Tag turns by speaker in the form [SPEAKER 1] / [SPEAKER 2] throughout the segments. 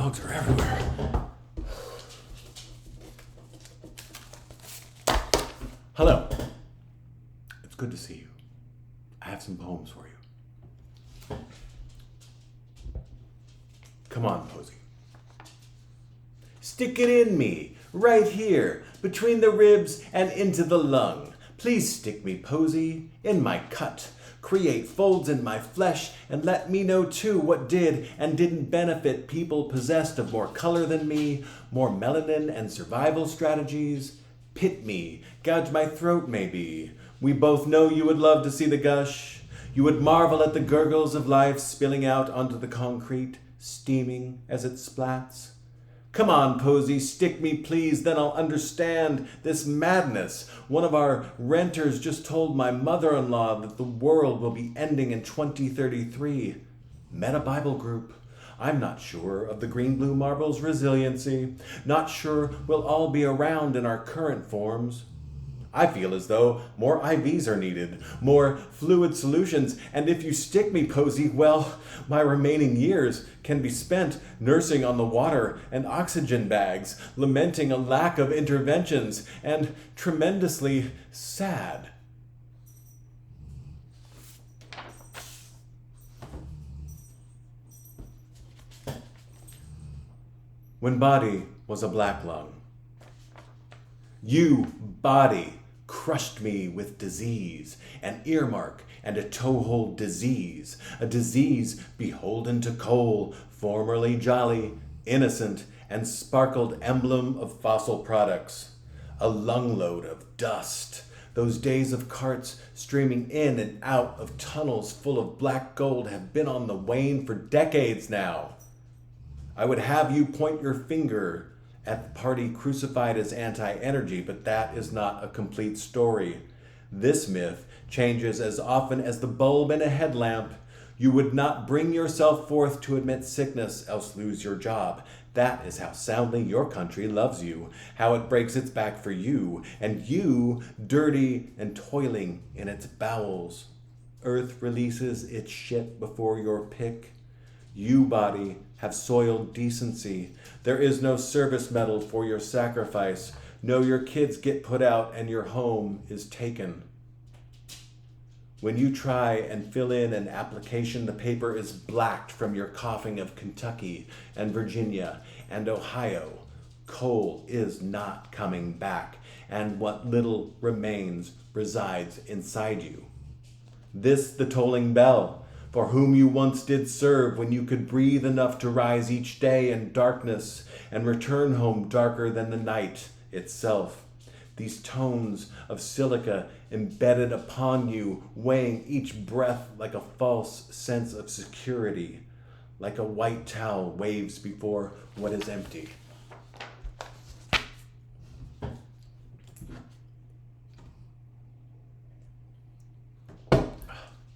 [SPEAKER 1] dogs are everywhere. Hello. It's good to see you. I have some poems for you. Come on, Posey. Stick it in me, right here, between the ribs and into the lung. Please stick me, Posey, in my cut. Create folds in my flesh and let me know too what did and didn't benefit people possessed of more color than me, more melanin and survival strategies. Pit me, gouge my throat maybe. We both know you would love to see the gush. You would marvel at the gurgles of life spilling out onto the concrete, steaming as it splats. Come on, Posey, stick me please, then I'll understand this madness. One of our renters just told my mother-in-law that the world will be ending in 2033. Meta Bible group. I'm not sure of the green-blue marble's resiliency. Not sure we'll all be around in our current forms. I feel as though more IVs are needed, more fluid solutions, and if you stick me, Posey, well, my remaining years can be spent nursing on the water and oxygen bags, lamenting a lack of interventions, and tremendously sad. When body was a black lung. You, body, crushed me with disease, an earmark and a toehold disease, a disease beholden to coal, formerly jolly, innocent, and sparkled emblem of fossil products, a lungload of dust. Those days of carts streaming in and out of tunnels full of black gold have been on the wane for decades now. I would have you point your finger at the party crucified as anti-energy, but that is not a complete story. This myth changes as often as the bulb in a headlamp. You would not bring yourself forth to admit sickness, else lose your job. That is how soundly your country loves you, how it breaks its back for you, and you, dirty and toiling in its bowels. Earth releases its shit before your pick. You, body, have soiled decency. There is no service medal for your sacrifice. No, your kids get put out and your home is taken. When you try and fill in an application, the paper is blacked from your coughing of Kentucky and Virginia and Ohio. Coal is not coming back, and what little remains resides inside you. This the tolling bell, for whom you once did serve when you could breathe enough to rise each day in darkness and return home darker than the night itself. These tones of silica embedded upon you, weighing each breath like a false sense of security, like a white towel waves before what is empty.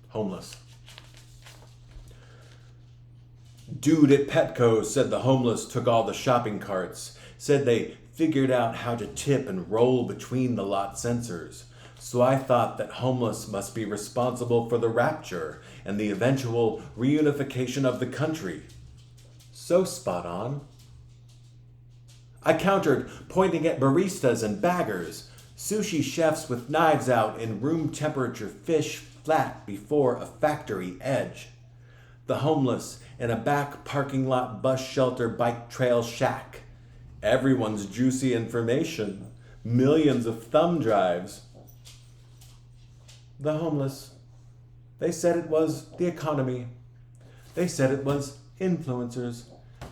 [SPEAKER 1] Homeless. Dude at Petco said the homeless took all the shopping carts, said they figured out how to tip and roll between the lot sensors. So I thought that homeless must be responsible for the rapture and the eventual reunification of the country. So spot on. I countered, pointing at baristas and baggers, sushi chefs with knives out in room temperature fish flat before a factory edge. The homeless in a back parking lot bus shelter bike trail shack. Everyone's juicy information. Millions of thumb drives. The homeless. They said it was the economy. They said it was influencers.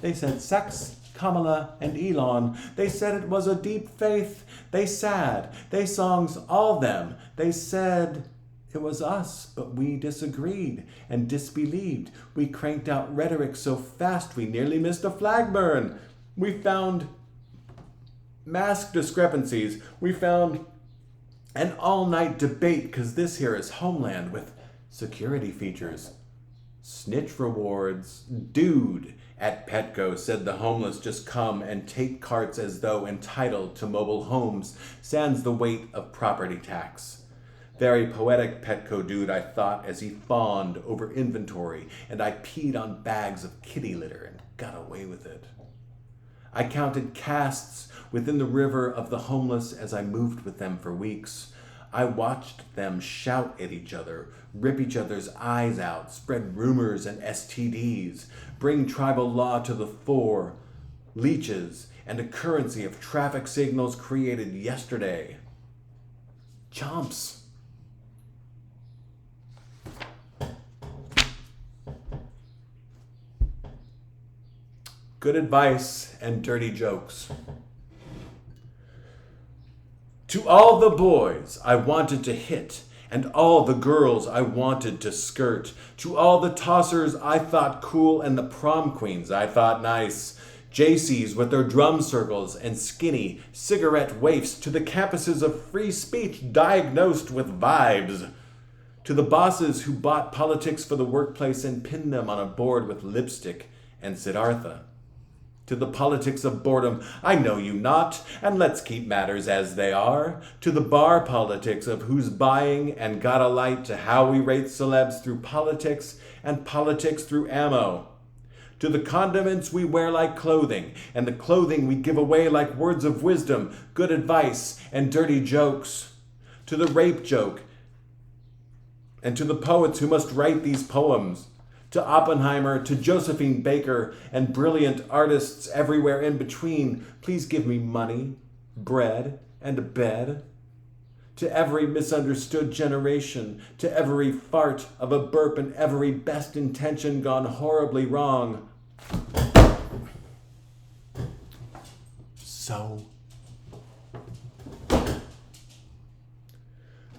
[SPEAKER 1] They said sex, Kamala, and Elon. They said it was a deep faith. They sad. They songs, all them. They said it was us, but we disagreed and disbelieved. We cranked out rhetoric so fast we nearly missed a flag burn. We found mask discrepancies. We found an all-night debate because this here is Homeland with security features. Snitch rewards. Dude at Petco said the homeless just come and take carts as though entitled to mobile homes, sans the weight of property tax. Very poetic Petco dude, I thought, as he fawned over inventory, and I peed on bags of kitty litter and got away with it. I counted casts within the river of the homeless as I moved with them for weeks. I watched them shout at each other, rip each other's eyes out, spread rumors and STDs, bring tribal law to the fore, leeches, and a currency of traffic signals created yesterday. Chomps. Good advice and dirty jokes. To all the boys I wanted to hit, and all the girls I wanted to skirt, to all the tossers I thought cool and the prom queens I thought nice, JCs with their drum circles and skinny cigarette waifs, to the campuses of free speech diagnosed with vibes, to the bosses who bought politics for the workplace and pinned them on a board with lipstick and Siddhartha. To the politics of boredom, I know you not, and let's keep matters as they are. To the bar politics of who's buying and got a light, to how we rate celebs through politics and politics through ammo. To the condiments we wear like clothing, and the clothing we give away like words of wisdom, good advice, and dirty jokes. To the rape joke, and to the poets who must write these poems. To Oppenheimer, to Josephine Baker, and brilliant artists everywhere in between, please give me money, bread, and a bed. To every misunderstood generation, to every fart of a burp and every best intention gone horribly wrong. So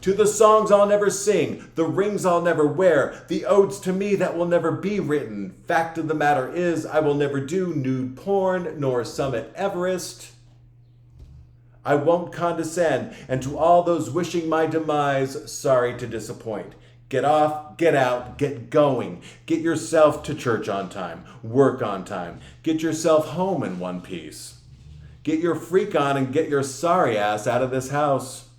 [SPEAKER 1] to the songs I'll never sing, the rings I'll never wear, the odes to me that will never be written. Fact of the matter is, I will never do nude porn nor summit Everest. I won't condescend, and to all those wishing my demise, sorry to disappoint. Get off, get out, get going. Get yourself to church on time, work on time. Get yourself home in one piece. Get your freak on and get your sorry ass out of this house.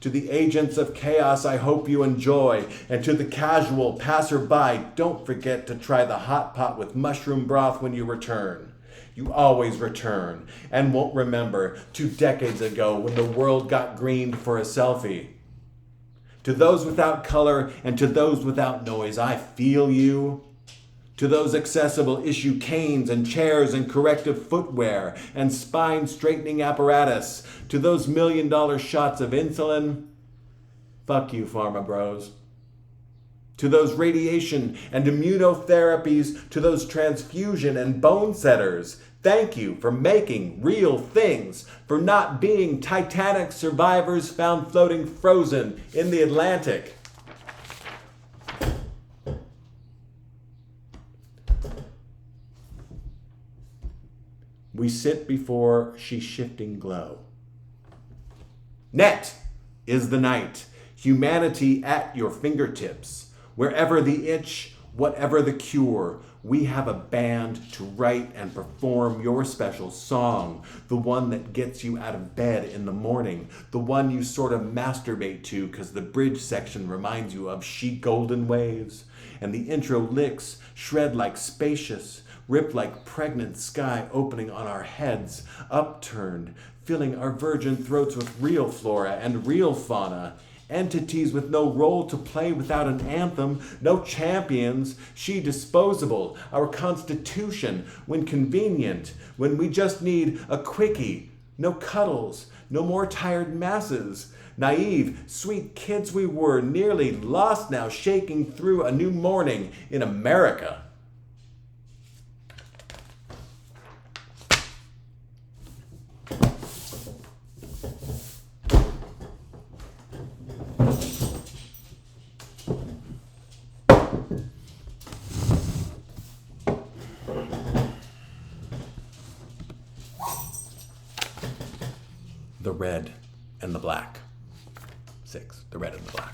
[SPEAKER 1] To the agents of chaos, I hope you enjoy. And to the casual passerby, don't forget to try the hot pot with mushroom broth when you return. You always return and won't remember 2 decades ago when the world got greened for a selfie. To those without color and to those without noise, I feel you. To those accessible issue canes and chairs and corrective footwear and spine straightening apparatus, to those $1 million shots of insulin, fuck you, pharma bros. To those radiation and immunotherapies, to those transfusion and bone setters, thank you for making real things, for not being Titanic survivors found floating frozen in the Atlantic. We sit before she's shifting glow. Net is the night, humanity at your fingertips. Wherever the itch, whatever the cure, we have a band to write and perform your special song, the one that gets you out of bed in the morning, the one you sort of masturbate to because the bridge section reminds you of chic golden waves, and the intro licks shred like spacious, rip like pregnant sky opening on our heads, upturned, filling our virgin throats with real flora and real fauna, entities with no role to play without an anthem, no champions, she disposable, our constitution, when convenient, when we just need a quickie, no cuddles, no more tired masses, naive, sweet kids we were, nearly lost now, shaking through a new morning in America. The red and the black. 6. The red and the black.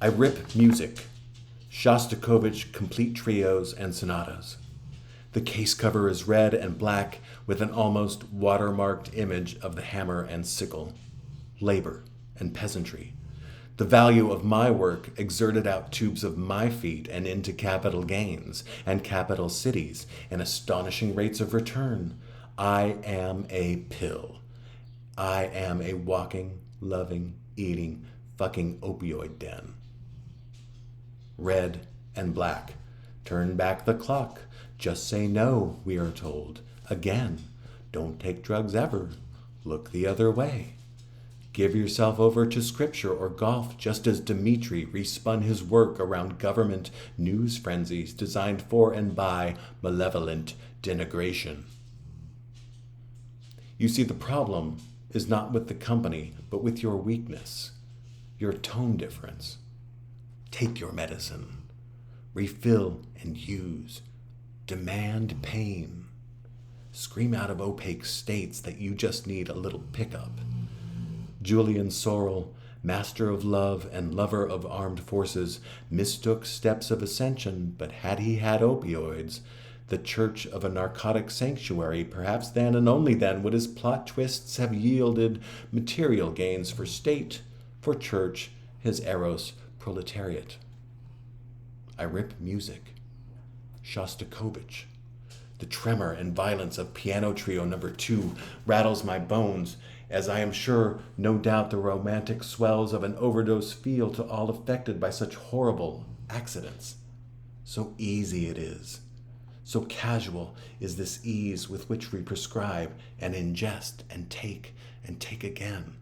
[SPEAKER 1] I rip music. Shostakovich complete trios and sonatas. The case cover is red and black with an almost watermarked image of the hammer and sickle. Labor and peasantry. The value of my work exerted out tubes of my feet and into capital gains and capital cities and astonishing rates of return. I am a pill. I am a walking, loving, eating, fucking opioid den. Red and black. Turn back the clock. Just say no, we are told. Again. Don't take drugs ever. Look the other way. Give yourself over to scripture or golf, just as Dmitri respun his work around government news frenzies designed for and by malevolent denigration. You see, the problem is not with the company, but with your weakness, your tone difference. Take your medicine. Refill and use. Demand pain. Scream out of opaque states that you just need a little pickup. Julian Sorrell, master of love and lover of armed forces, mistook steps of ascension, but had he had opioids, the church of a narcotic sanctuary, perhaps then and only then would his plot twists have yielded material gains for state, for church, his eros proletariat. I rip music. Shostakovich. The tremor and violence of Piano Trio No. 2 rattles my bones, as I am sure, no doubt, the romantic swells of an overdose feel to all affected by such horrible accidents. So easy it is. So casual is this ease with which we prescribe and ingest and take again.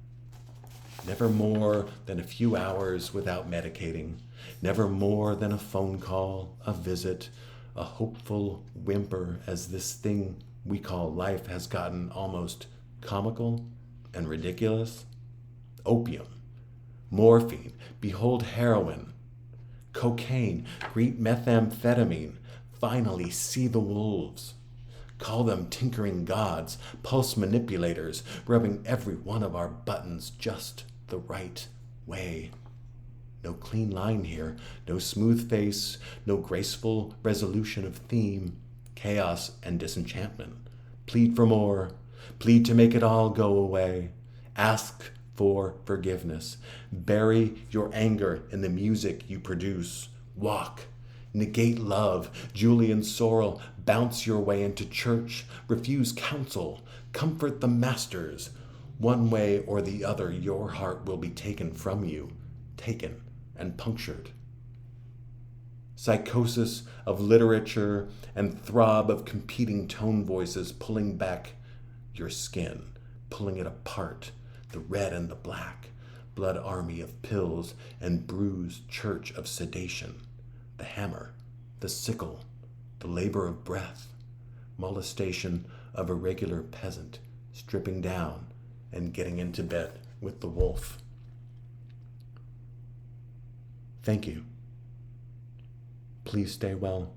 [SPEAKER 1] Never more than a few hours without medicating. Never more than a phone call, a visit, a hopeful whimper, as this thing we call life has gotten almost comical and ridiculous. Opium, morphine, behold heroin, cocaine, greet methamphetamine, finally see the wolves. Call them tinkering gods, pulse manipulators, rubbing every one of our buttons just the right way. No clean line here, no smooth face, no graceful resolution of theme, chaos and disenchantment. Plead for more, plead to make it all go away. Ask for forgiveness. Bury your anger in the music you produce. Walk. Negate love. Julian Sorrell, bounce your way into church. Refuse counsel. Comfort the masters. One way or the other, your heart will be taken from you. Taken and punctured. Psychosis of literature and throb of competing tone voices pulling back your skin, pulling it apart, the red and the black, blood army of pills and bruised church of sedation, the hammer, the sickle, the labor of breath, molestation of a regular peasant, stripping down and getting into bed with the wolf. Thank you. Please stay well.